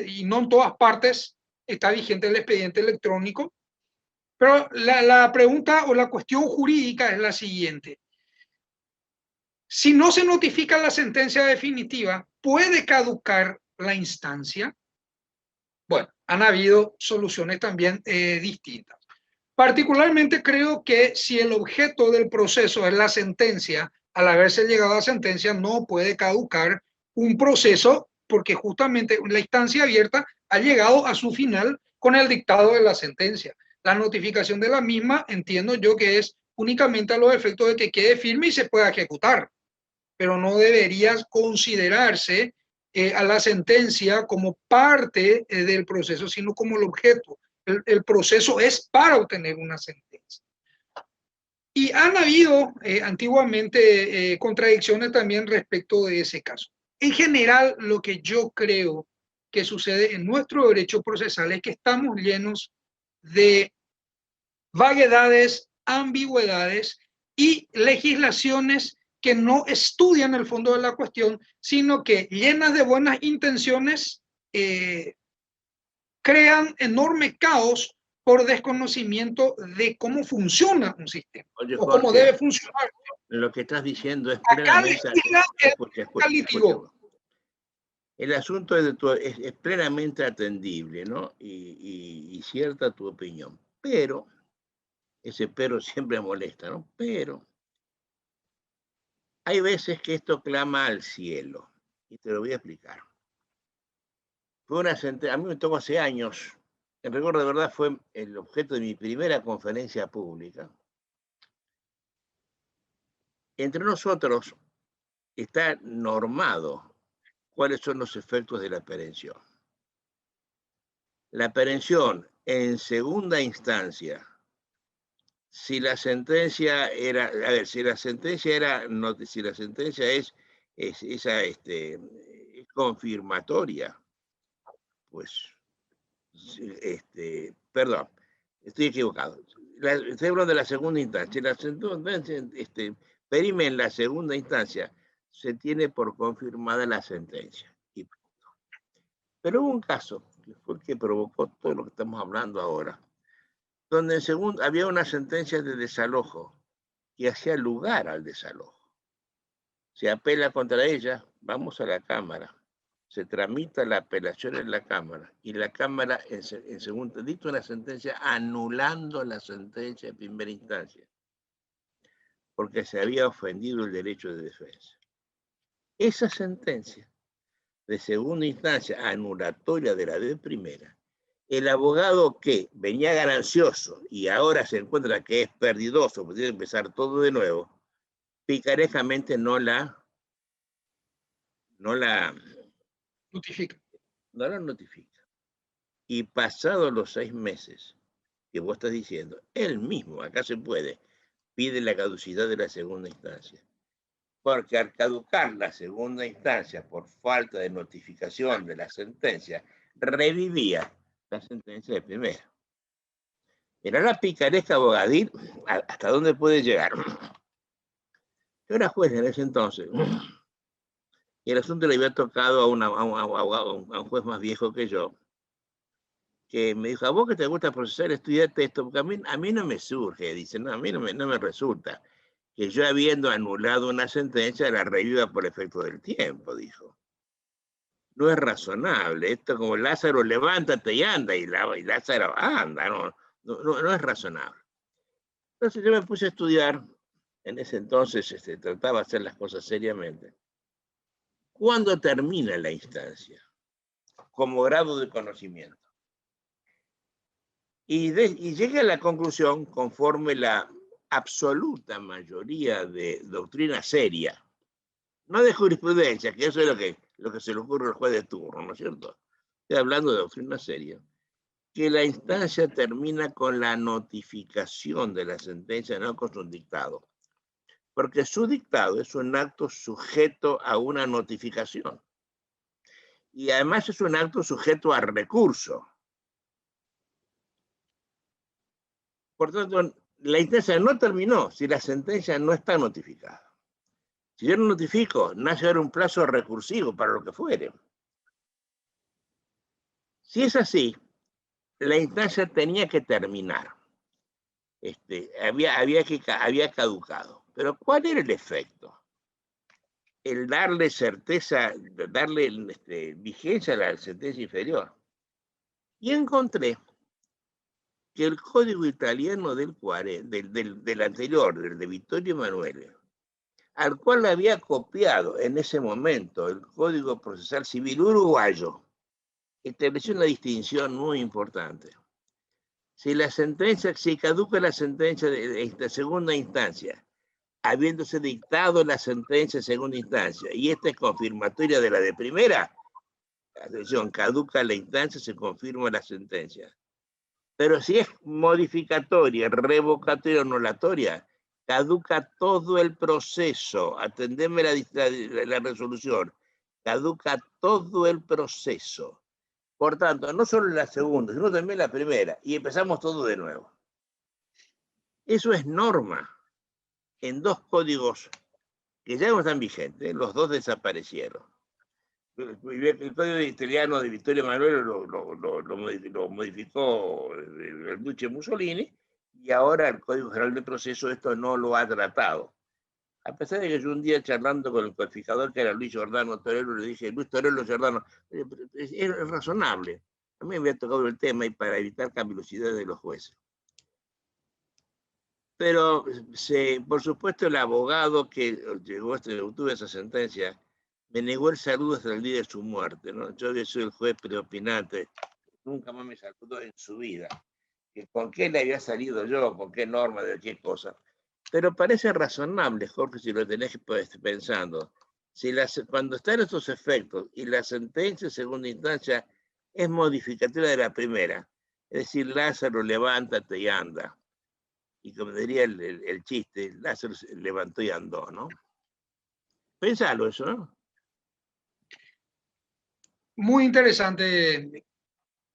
y no en todas partes está vigente el expediente electrónico, pero la pregunta o la cuestión jurídica es la siguiente. Si no se notifica la sentencia definitiva, ¿puede caducar la instancia? Bueno, han habido soluciones también distintas. Particularmente creo que si el objeto del proceso es la sentencia, al haberse llegado a la sentencia no puede caducar un proceso porque justamente la instancia abierta ha llegado a su final con el dictado de la sentencia. La notificación de la misma entiendo yo que es únicamente a los efectos de que quede firme y se pueda ejecutar, pero no debería considerarse a la sentencia como parte del proceso, sino como el objeto. El proceso es para obtener una sentencia. Y han habido antiguamente contradicciones también respecto de ese caso. En general, lo que yo creo que sucede en nuestro derecho procesal es que estamos llenos de vaguedades, ambigüedades y legislaciones que no estudian el fondo de la cuestión, sino que llenas de buenas intenciones crean enorme caos por desconocimiento de cómo funciona un sistema. Oye, O cómo Jorge, debe funcionar. lo que estás diciendo es Acá plenamente... litigó. El asunto es plenamente atendible, ¿no? Y cierta tu opinión. Pero, ese pero siempre molesta, ¿no? Pero hay veces que esto clama al cielo. Y te lo voy a explicar. Fue una sentencia, a mí me tocó hace años, en rigor de verdad fue el objeto de mi primera conferencia pública. Entre nosotros está normado cuáles son los efectos de la perención. La perención en segunda instancia, si la sentencia era, a ver, si la sentencia era, no, si la sentencia es esa, es confirmatoria, pues, perdón, estoy equivocado. Estoy hablando de la segunda instancia. La sentencia, perime en la segunda instancia, se tiene por confirmada la sentencia. Pero hubo un caso, que fue el que provocó todo lo que estamos hablando ahora, donde había una sentencia de desalojo que hacía lugar al desalojo. Se apela contra ella, vamos a la Cámara, se tramita la apelación en la Cámara, y la Cámara en segunda dicta una sentencia anulando la sentencia de primera instancia, porque se había ofendido el derecho de defensa. Esa sentencia de segunda instancia anulatoria de la de primera, el abogado que venía ganancioso y ahora se encuentra que es perdidoso, porque tiene que empezar todo de nuevo, picarescamente no la notifica. No la notifica. Y pasados los 6 meses que vos estás diciendo, él mismo, acá se puede, pide la caducidad de la segunda instancia. Porque al caducar la segunda instancia por falta de notificación de la sentencia, revivía la sentencia de primera. Era la picaresca abogadil, ¿hasta dónde puede llegar? Yo era juez en ese entonces, y el asunto le había tocado a un juez más viejo que yo, que me dijo, a vos que te gusta procesar, estudiate esto, porque a mí no me surge, dice, no, a mí no me resulta, que yo habiendo anulado una sentencia la reviva por efecto del tiempo, dijo. No es razonable, esto como Lázaro, levántate y anda, y Lázaro anda, no es razonable. Entonces yo me puse a estudiar, en ese entonces trataba de hacer las cosas seriamente. ¿Cuándo termina la instancia? Como grado de conocimiento. Y llegué a la conclusión, conforme la absoluta mayoría de doctrina seria, no de jurisprudencia, que eso es lo que se le ocurre al juez de turno, ¿no es cierto? Estoy hablando de doctrina seria, que la instancia termina con la notificación de la sentencia, no con su dictado. Porque su dictado es un acto sujeto a una notificación. Y además es un acto sujeto a recurso. Por tanto, la instancia no terminó si la sentencia no está notificada. Si yo no notifico, nace ahora un plazo recursivo para lo que fuere. Si es así, la instancia tenía que terminar. Había caducado. Pero ¿cuál era el efecto? El darle certeza, darle vigencia a la sentencia inferior. Y encontré que el código italiano del anterior, del de Vittorio Emanuele, al cual había copiado en ese momento el Código Procesal Civil uruguayo, estableció una distinción muy importante. Si caduca la sentencia de segunda instancia, habiéndose dictado la sentencia de segunda instancia, y esta es confirmatoria de la de primera, atención, caduca la instancia, se confirma la sentencia. Pero si es modificatoria, revocatoria o anulatoria, caduca todo el proceso. Atendeme la resolución. Caduca todo el proceso. Por tanto, no solo la segunda, sino también la primera. Y empezamos todo de nuevo. Eso es norma en dos códigos que ya no están vigentes. Los dos desaparecieron. El código italiano de Vittorio Emanuele lo modificó el duce Mussolini, y ahora el Código General de Proceso esto no lo ha tratado. A pesar de que yo un día charlando con el codificador que era Luis Giordano Torello, le dije, Luis Torello Giordano, es razonable. A mí me había tocado el tema y para evitar cavilosidades de los jueces. Pero por supuesto el abogado que obtuvo esa sentencia me negó el saludo hasta el día de su muerte, ¿no? Yo soy el juez preopinante, nunca más me saludó en su vida. ¿Con qué le había salido yo? ¿Con qué norma? ¿De qué cosa? Pero parece razonable, Jorge, si lo tenés pensando. Cuando están estos efectos y la sentencia de segunda instancia es modificatoria de la primera, es decir, Lázaro, levántate y anda. Y como diría el chiste, Lázaro se levantó y andó, ¿no? Pensalo eso, ¿no? Muy interesante.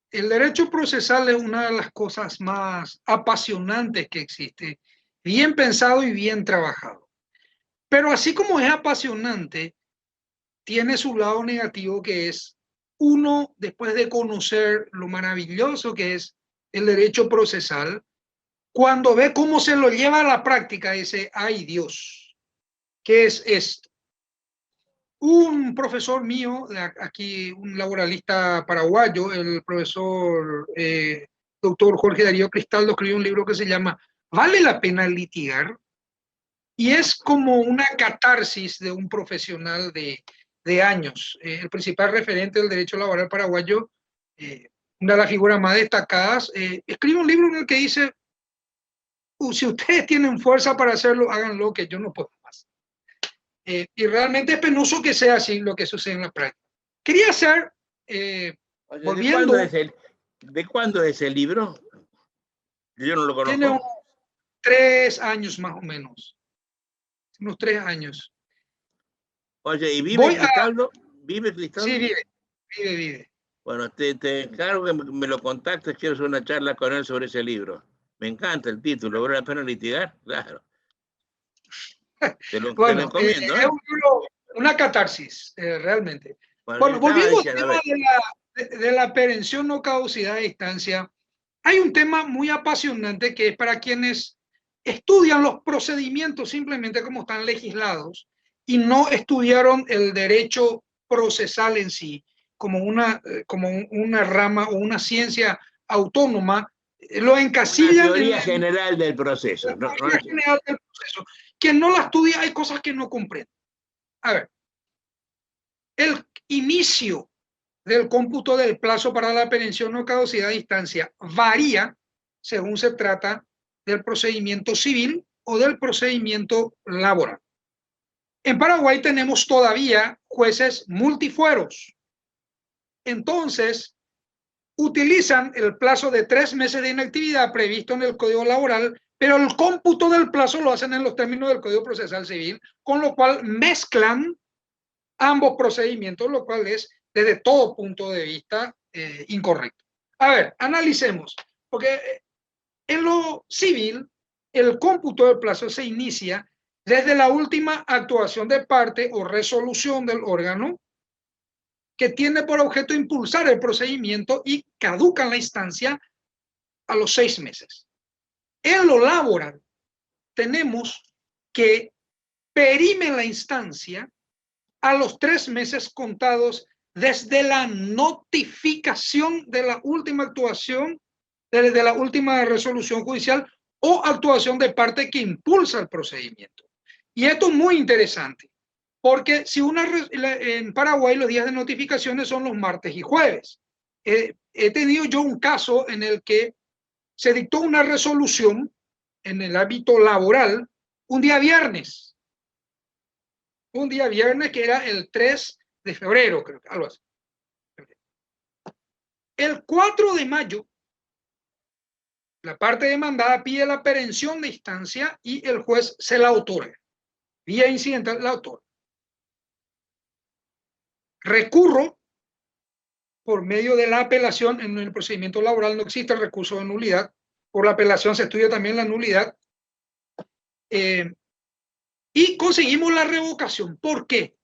El derecho procesal es una de las cosas más apasionantes que existe, bien pensado y bien trabajado. Pero así como es apasionante, tiene su lado negativo, que es uno, después de conocer lo maravilloso que es el derecho procesal, cuando ve cómo se lo lleva a la práctica, dice, ay Dios, ¿qué es esto? Un profesor mío, aquí un laboralista paraguayo, el profesor doctor Jorge Darío Cristaldo, escribió un libro que se llama ¿Vale la pena litigar? Y es como una catarsis de un profesional de años. El principal referente del derecho laboral paraguayo, una de las figuras más destacadas, escribe un libro en el que dice, si ustedes tienen fuerza para hacerlo, háganlo, que yo no puedo más. Y realmente es penoso que sea así lo que sucede en la práctica. Quería hacer, volviendo... ¿De cuándo es el libro? Yo no lo conozco. Tiene unos 3 años más o menos. Unos 3 años. Oye, ¿y vive Cristaldo? ¿Vive Cristaldo? Sí, vive. Bueno, te encargo que me lo contactes, quiero hacer una charla con él sobre ese libro. Me encanta el título, ¿vale la pena litigar? Claro. Te lo encomiendo. Es una catarsis, realmente. Bueno, volviendo al tema de la perención no caducidad de distancia, hay un tema muy apasionante que es para quienes estudian los procedimientos simplemente como están legislados y no estudiaron el derecho procesal en sí como una rama o una ciencia autónoma, lo encasillan la teoría general del proceso. La teoría general del proceso. Quien no la estudia, hay cosas que no comprende. A ver, el inicio del cómputo del plazo para la perención o caducidad de distancia varía según se trata del procedimiento civil o del procedimiento laboral. En Paraguay tenemos todavía jueces multifueros. Entonces, utilizan el plazo de 3 meses de inactividad previsto en el Código Laboral, pero el cómputo del plazo lo hacen en los términos del Código Procesal Civil, con lo cual mezclan ambos procedimientos, lo cual es desde todo punto de vista incorrecto. A ver, analicemos, porque en lo civil el cómputo del plazo se inicia desde la última actuación de parte o resolución del órgano que tiene por objeto impulsar el procedimiento y caduca la instancia a los 6 meses. En lo laboral tenemos que perime la instancia a los 3 meses contados desde la notificación de la última actuación, desde la última resolución judicial o actuación de parte que impulsa el procedimiento. Y esto es muy interesante, porque si en Paraguay los días de notificaciones son los martes y jueves. he tenido yo un caso en el que se dictó una resolución en el ámbito laboral un día viernes que era el 3 de febrero, creo que algo así. El 4 de mayo, la parte demandada pide la aprehensión de instancia y el juez se la otorga. Vía incidental la otorga. Recurro por medio de la apelación. En el procedimiento laboral no existe el recurso de nulidad. Por la apelación se estudia también la nulidad. Y conseguimos la revocación. ¿Por qué?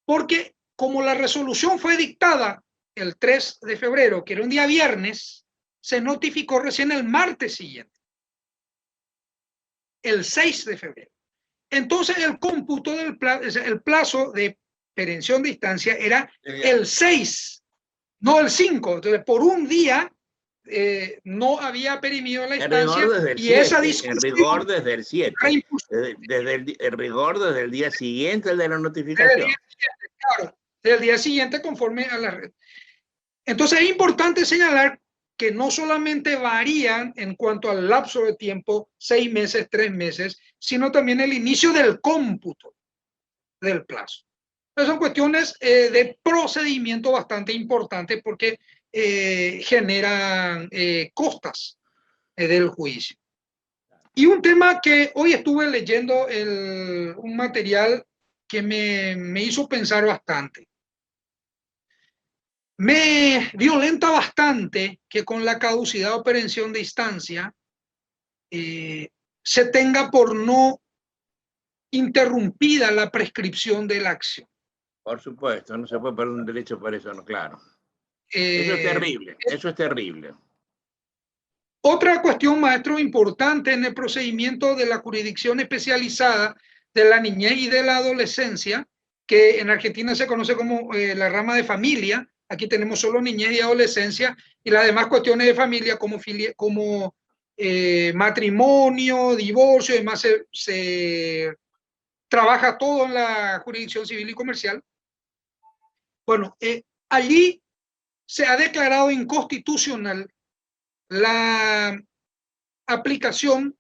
Porque como la resolución fue dictada el 3 de febrero, que era un día viernes, se notificó recién el martes siguiente, el 6 de febrero. Entonces el cómputo del plazo de perención de instancia era el 6, no el 5. Entonces por un día no había perimido la instancia y esa discusión. En rigor desde el 7. El rigor desde el día siguiente, el de la notificación. Claro, del día siguiente conforme a la red. Entonces es importante señalar que no solamente varían en cuanto al lapso de tiempo, 6 meses, 3 meses, sino también el inicio del cómputo del plazo. Entonces son cuestiones de procedimiento bastante importantes porque generan costas del juicio. Y un tema que hoy estuve leyendo, un material que me hizo pensar bastante. Me violenta bastante que con la caducidad o perención de instancia se tenga por no interrumpida la prescripción de la acción. Por supuesto, no se puede perder un derecho por eso, no, claro. Eso es terrible, eso es terrible. Otra cuestión, maestro, importante en el procedimiento de la jurisdicción especializada de la niñez y de la adolescencia, que en Argentina se conoce como la rama de familia. Aquí tenemos solo niñez y adolescencia, y las demás cuestiones de familia como matrimonio, divorcio, y demás, se trabaja todo en la jurisdicción civil y comercial. Bueno, allí se ha declarado inconstitucional la aplicación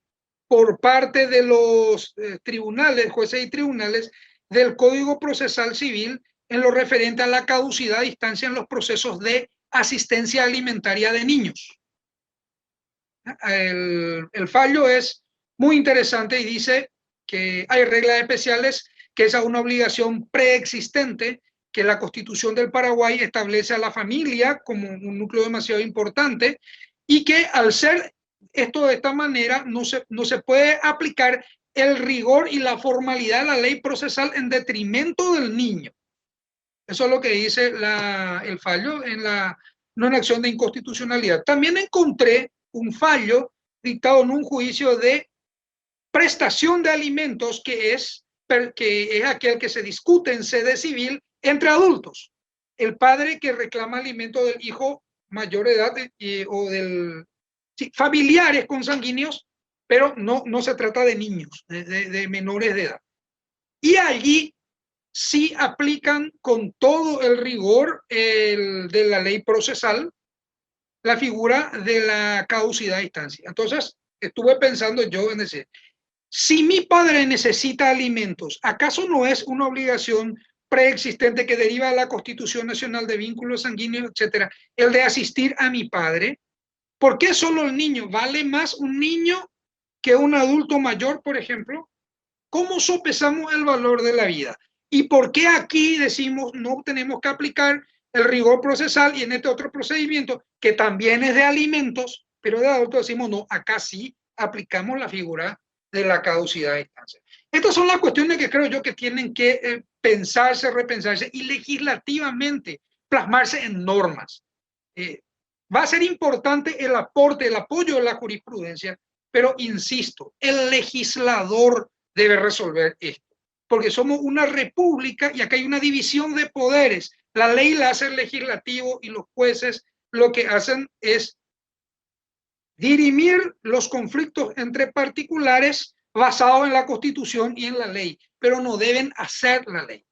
por parte de los tribunales, jueces y tribunales del Código Procesal Civil en lo referente a la caducidad de instancia en los procesos de asistencia alimentaria de niños. El fallo es muy interesante y dice que hay reglas especiales, que es una obligación preexistente que la Constitución del Paraguay establece a la familia como un núcleo demasiado importante, y que al ser esto de esta manera no se puede aplicar el rigor y la formalidad de la ley procesal en detrimento del niño. Eso es lo que dice el fallo en la no en acción de inconstitucionalidad. También encontré un fallo dictado en un juicio de prestación de alimentos que es aquel que se discute en sede civil entre adultos. El padre que reclama alimento del hijo mayor de edad o familiares consanguíneos, pero no se trata de niños, de menores de edad. Y allí sí aplican con todo el rigor de la ley procesal la figura de la caducidad de instancia. Entonces, estuve pensando yo en decir, si mi padre necesita alimentos, ¿acaso no es una obligación preexistente que deriva de la Constitución Nacional de Vínculos Sanguíneos, etcétera, el de asistir a mi padre? ¿Por qué solo el niño? ¿Vale más un niño que un adulto mayor, por ejemplo? ¿Cómo sopesamos el valor de la vida? ¿Y por qué aquí decimos no tenemos que aplicar el rigor procesal y en este otro procedimiento, que también es de alimentos, pero de adultos decimos no, acá sí aplicamos la figura de la caducidad de instancia? Estas son las cuestiones que creo yo que tienen que pensarse, repensarse y legislativamente plasmarse en normas. Va a ser importante el aporte, el apoyo de la jurisprudencia, pero insisto, el legislador debe resolver esto, porque somos una república y acá hay una división de poderes. La ley la hace el legislativo y los jueces lo que hacen es dirimir los conflictos entre particulares basados en la Constitución y en la ley, pero no deben hacer la ley.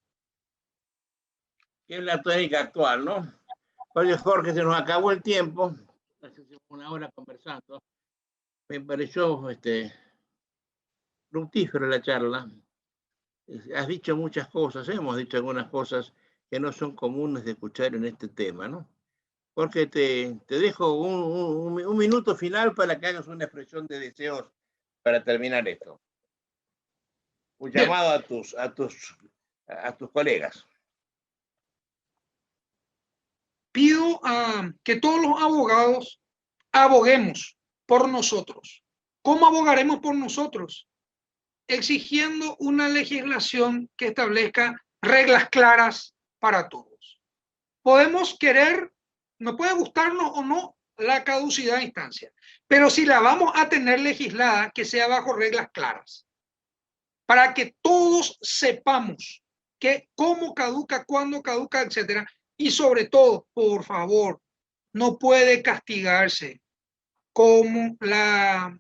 Es la tónica actual, ¿no? Oye, Jorge, se nos acabó el tiempo. Hace una hora conversando. Me pareció fructífera la charla. Has dicho muchas cosas, hemos dicho algunas cosas que no son comunes de escuchar en este tema, ¿no? Jorge, te dejo un minuto final para que hagas una expresión de deseos para terminar esto. Un Bien, llamado a tus colegas. pido que todos los abogados aboguemos por nosotros. ¿Cómo abogaremos por nosotros? Exigiendo una legislación que establezca reglas claras para todos. Podemos querer, nos puede gustarnos o no la caducidad de instancia, pero si la vamos a tener legislada, que sea bajo reglas claras, para que todos sepamos que cómo caduca, cuándo caduca, etcétera. Y sobre todo, por favor, no puede castigarse como la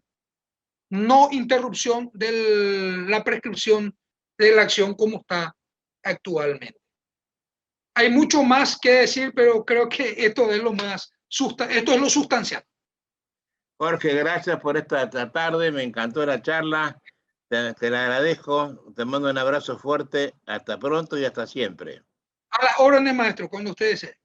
no interrupción de la prescripción de la acción como está actualmente. Hay mucho más que decir, pero creo que esto es lo sustancial. Jorge, gracias por esta tarde, me encantó la charla, te la agradezco, te mando un abrazo fuerte, hasta pronto y hasta siempre. A la orden, maestro, cuando usted desee.